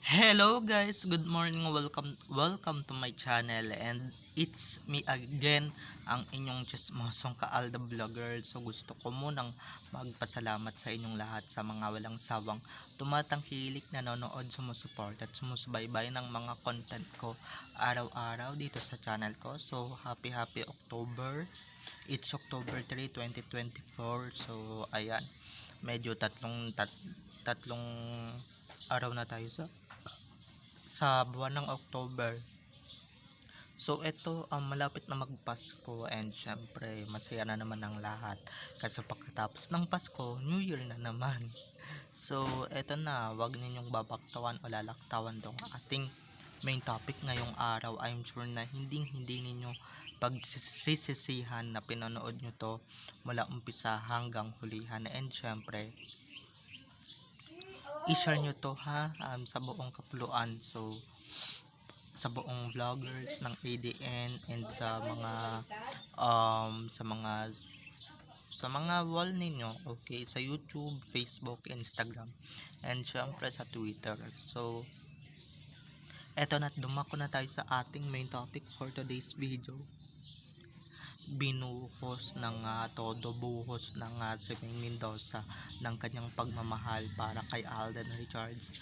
Hello guys, good morning. Welcome to my channel, and it's me again, ang inyong chismosong Kaalda Vlogger. So gusto ko munang magpasalamat sa inyong lahat sa mga walang sawang tumatangkilik, nanonood, sumusuport at sumusubaybay ng mga content ko araw-araw dito sa channel ko. So happy October. It's October 3, 2024. So ayan, medyo tatlong araw na tayo sa buwan ng October. So ito, malapit na magpasko, and syempre masaya na naman ang lahat kasi pagkatapos ng Pasko, New Year na naman. So eto na, wag ninyong babaktawan o lalaktawan tong ating main topic ngayong araw. I'm sure na hindi ninyo pagsisisihan na pinanood nyo to mula umpisa hanggang hulihan, and syempre i-share nyo to sa buong kapuluan. So sa buong vloggers ng ADN, and sa mga wall ninyo, okay, sa YouTube, Facebook, Instagram, and syempre sa Twitter. So eto na, dumako na tayo sa ating main topic for today's video. Binuhos na nga, todo buhos na nga si Ming Mendoza ng kanyang pagmamahal para kay Alden Richards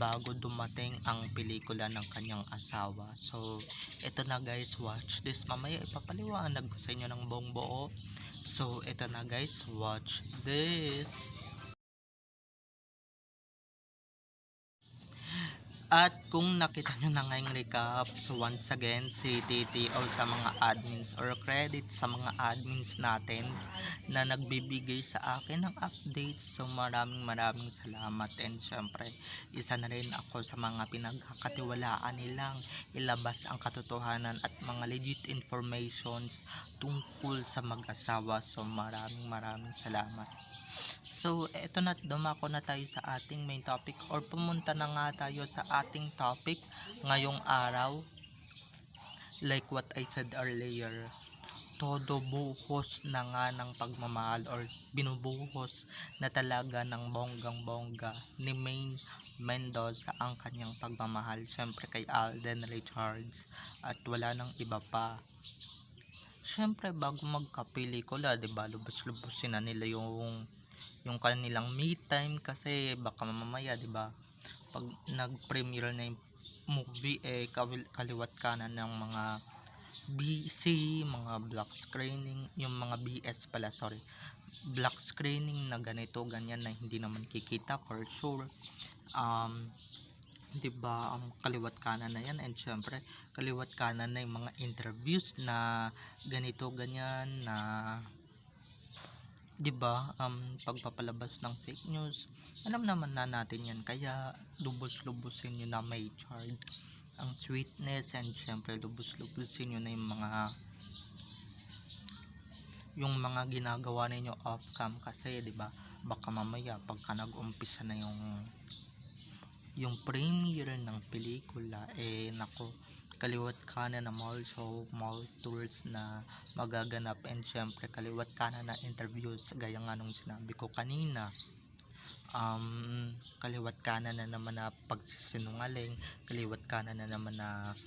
bago dumating ang pelikula ng kanyang asawa. So ito na guys, watch this. Mamaya ipapaliwanag ko sa inyo ng buong buo. So ito na guys, watch this. At kung nakita nyo na ngayong recap, so once again, si TTO sa mga admins or credit sa mga admins natin na nagbibigay sa akin ng updates. So maraming salamat, and syempre isa na rin ako sa mga pinagkakatiwalaan nilang ilabas ang katotohanan at mga legit informations tungkol sa mag-asawa. So maraming salamat. So, eto na, dumako na tayo sa ating main topic, or pumunta na nga tayo sa ating topic ngayong araw. Like what I said earlier, todo buhos na nga ng pagmamahal, or binubuhos na talaga ng bonggang-bongga ni Maine Mendoza ang kanyang pagmamahal, syempre kay Alden Richards, at wala nang iba pa. Syempre bago magkapelikula, 'di ba, lubos-lubosin na nila yung kanilang me time, kasi baka mamaya 'di ba pag nag-premiere na yung movie, kaliwat kanan ng mga BC, mga black screening, yung mga BS pala, sorry, black screening na ganito ganyan na hindi naman kikita for sure. 'Di ba, kaliwat kanan na yan, and syempre kaliwat kanan na yung mga interviews na ganito ganyan na, 'di ba, pagpapalabas ng fake news, alam naman na natin yan, kaya lubos-lubusin nyo na may chard ang sweetness, and syempre lubos-lubusin nyo na yung mga ginagawa ninyo off cam, kasi 'di ba baka mamaya pagka nag-umpisa na yung premiere ng pelikula, nako, kaliwat kanan na mall show, mall tours na magaganap, and syempre kaliwat kanan na interviews gaya nga nung sinabi ko kanina. Kaliwat kanan na naman na pagsisinungaling, kaliwat kanan na naman na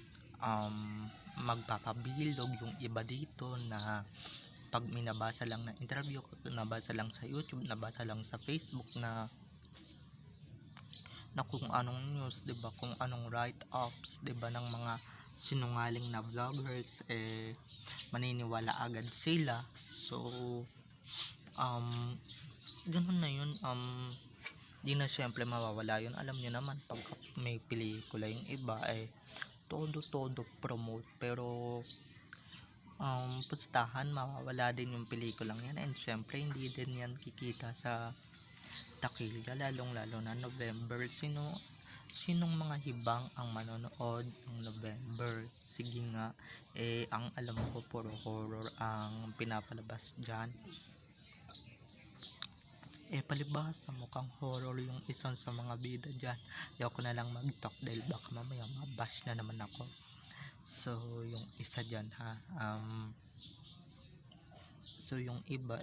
magpapabilog yung iba dito, na pag minabasa lang na interview, nabasa lang sa YouTube, nabasa lang sa Facebook na kung anong news, 'di ba, kung anong write-ups, 'di ba, ng mga sinungaling na vloggers, maniniwala agad sila. So ganun na yun. Di na syempre mawawala yun. Alam niyo naman pag may pelikula yung iba, todo promote, pero pustahan mawawala din yung pelikulang yan, and syempre hindi din yan kikita sa takilya, lalong lalo na November. Sinong mga hibang ang manonood ng November? Sige nga, ang alam ko puro horror ang pinapalabas dyan. Palibhasa mukhang horror yung isang sa mga bida dyan. Ayoko na lang mag-talk dahil baka mamaya mabash na naman ako. So yung isa dyan so yung iba,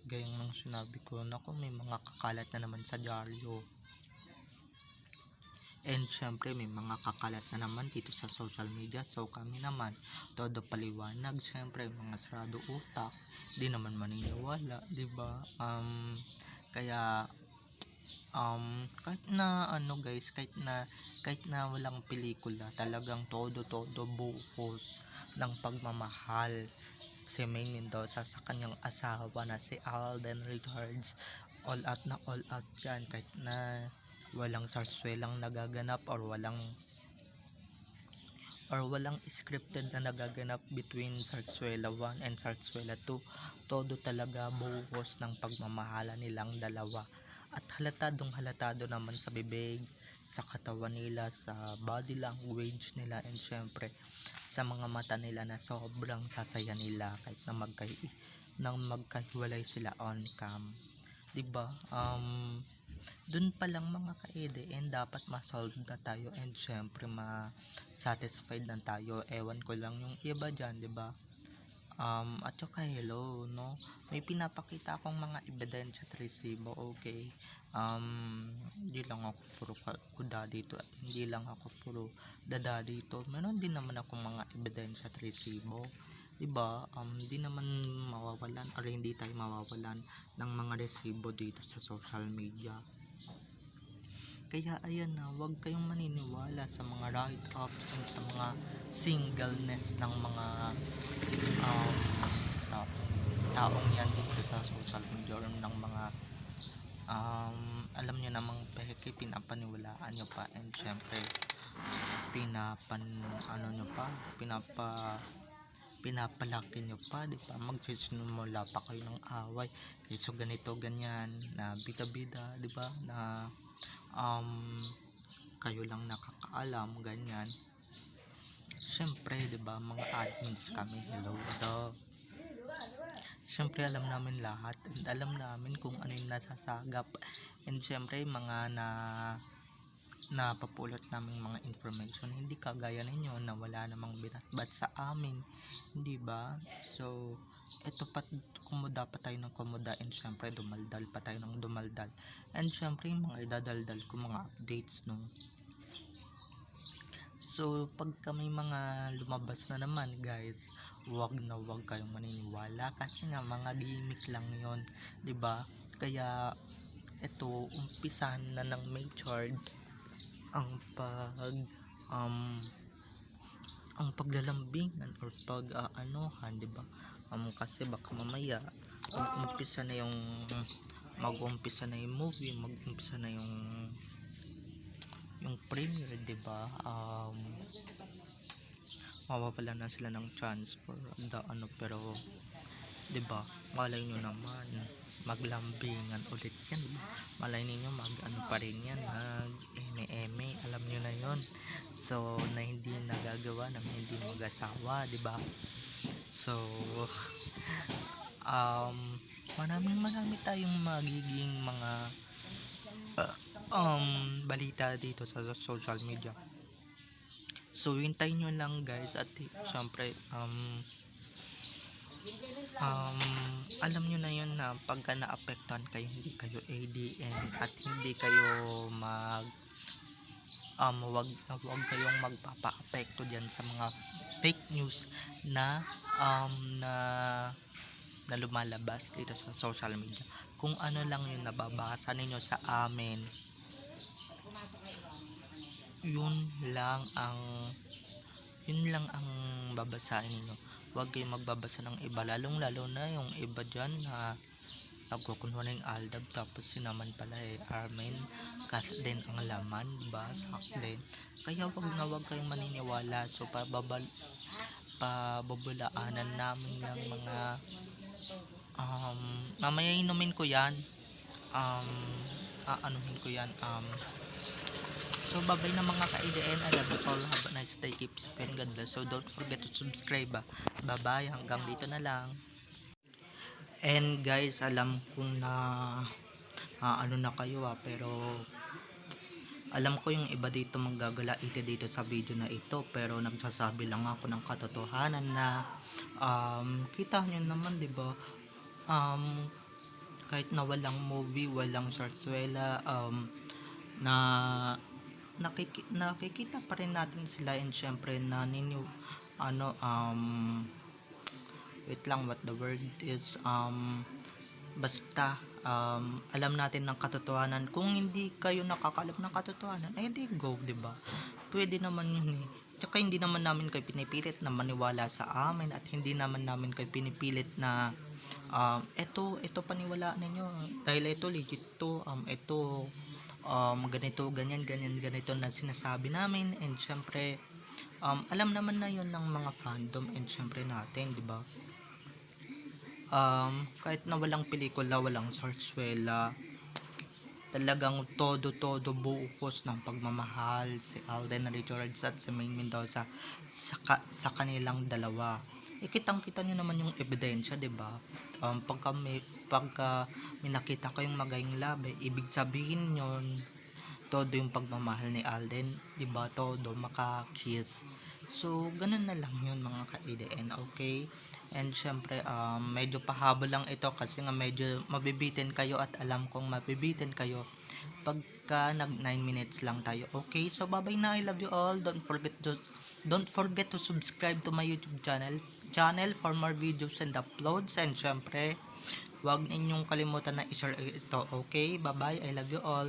gayang ng sinabi ko, naku, may mga kakalat na naman sa dyaryo. And syempre may mga kakalat na naman dito sa social media, so kami naman todo paliwanag, syempre mga sarado utak, di naman maniniwala, di ba? Kaya kahit na ano guys, kahit na walang pelikula, talagang todo buhos ng pagmamahal si Maine Mendoza sa kanyang asawa na si Alden Richards. All out na all out yan, kahit na walang sarswelang nagaganap or walang scripted na nagaganap between Sarsuela 1 and Sarsuela 2. Todo talaga buhos ng pagmamahala nilang dalawa. At halatado naman sa bibig, sa katawan nila, sa body language nila, and syempre sa mga mata nila na sobrang sasaya nila kahit na magkahiwalay sila on cam. 'Di ba? Dun pa lang mga ka-EDN dapat ma-solve na tayo, and syempre ma-satisfied na tayo. Ewan ko lang yung iba dyan, 'di ba? At saka hello, no? May pinapakita akong mga ebidensya at resibo, okay? Hindi lang ako puro kuda dito at hindi lang ako puro dada dito. Meron din naman akong mga ebidensya at resibo. Diba? Hindi naman mawawalan or hindi tayo mawawalan ng mga resibo dito sa social media. Kaya ayan na, huwag kayong maniniwala sa mga write-ups and sa mga singleness ng mga taong yan dito sa social media or ng mga alam nyo namang peke, pinapaniwalaan nyo pa, and syempre pinapalaki nyo pa, di ba? Magsisimula pa kayo ng away kaysa ganito ganyan na bida-bida, di ba? Na kayo lang nakakaalam, ganyan. Syempre, 'di ba, mga admins kami, hello. So, syempre alam namin lahat, and alam namin kung ano yung nasasagap. And syempre mga napapulot namin mga information, hindi kagaya ninyo na wala namang binatbat sa amin, hindi ba? So, eto pa, kumuda pa tayo ng kumuda, and syempre dumaldal pa tayo ng dumaldal, and syempre yung mga idadaldal ko mga updates, no? So pagka may mga lumabas na naman guys, wag kayong maniniwala kasi nga mga gimmick lang yon, 'di ba? Kaya eto, umpisahan na ng matured ang paglalambingan or pag-aanohan, 'di ba? Kasi baka mamaya mag-umpisa na yung movie, mag-umpisa na yung premiere, 'di ba? Mawawalan na sila ng chance for pero 'di ba? Malay nyo naman maglambingan ulit yan, diba? Malay ninyo pa rin yan, eme, alam nyo na yon. So na hindi nagagawa ng hindi mag-asawa, 'di ba? So marami tayong magiging mga balita dito sa social media. So hintayin nyo lang guys, at syempre alam nyo na yun na pagka naapektuhan kayo, hindi kayo ADN at hindi kayo wag kayong magpapa-apekto diyan sa mga fake news na lumalabas dito sa social media. Kung ano lang yung nababasa ninyo sa amin, yun lang ang babasahin niyo. Huwag kayong magbabasa ng iba, lalo na yung iba dyan na nagkukunwaring Aldab tapos yun naman pala Armin Kas din ang laman, diba? Sak din. Kaya wag kayong maniniwala. So pababulaanan namin yung mga mamaya inumin ko yan, aanuhin ko yan. So bye na mga ka-EDN, I love you all, have a nice day, keep safe and God bless. So don't forget to subscribe, bye bye, hanggang dito na lang. And guys, alam kong na na kayo, pero alam ko yung iba dito manggagalaite dito sa video na ito, pero nagsasabi lang ako ng katotohanan na kita nyo naman, 'di ba? Kahit na walang movie, walang sarsuela, na nakikita pa rin natin sila, and syempre ano wait lang, what the word is, basta alam natin ng katotohanan. Kung hindi kayo nakakalam ng katotohanan, eh di go, 'di ba? Pwede naman yun eh. Tsaka hindi naman namin kayo pinipilit na maniwala sa amin, at hindi naman namin kayo pinipilit na ito paniwalaan ninyo dahil ito legit to, ito ganito, ganyan, ganyan, ganito na sinasabi namin. And syempre alam naman na yun ng mga fandom, and syempre natin, 'di ba? Kahit na walang pelikula, walang sarsuela, talagang todo buhos ng pagmamahal si Alden Richards at si Maine Mendoza sa kanilang dalawa. Kitang-kita nyo naman yung ebidensya, 'di ba? Pagka may nakita kayong magayang labi, ibig sabihin yon todo yung pagmamahal ni Alden, 'di ba? Todo maka-kiss. So, ganun na lang yun mga ka-ADN, okay? And syempre, medyo pahabol lang ito kasi nga medyo mabibitin kayo, at alam kong mabibitin kayo pagka nag 9 minutes lang tayo. Okay, so bye-bye na. I love you all. Don't forget to subscribe to my YouTube channel for more videos and uploads. And syempre, huwag ninyong kalimutan na i-share ito. Okay, bye-bye. I love you all.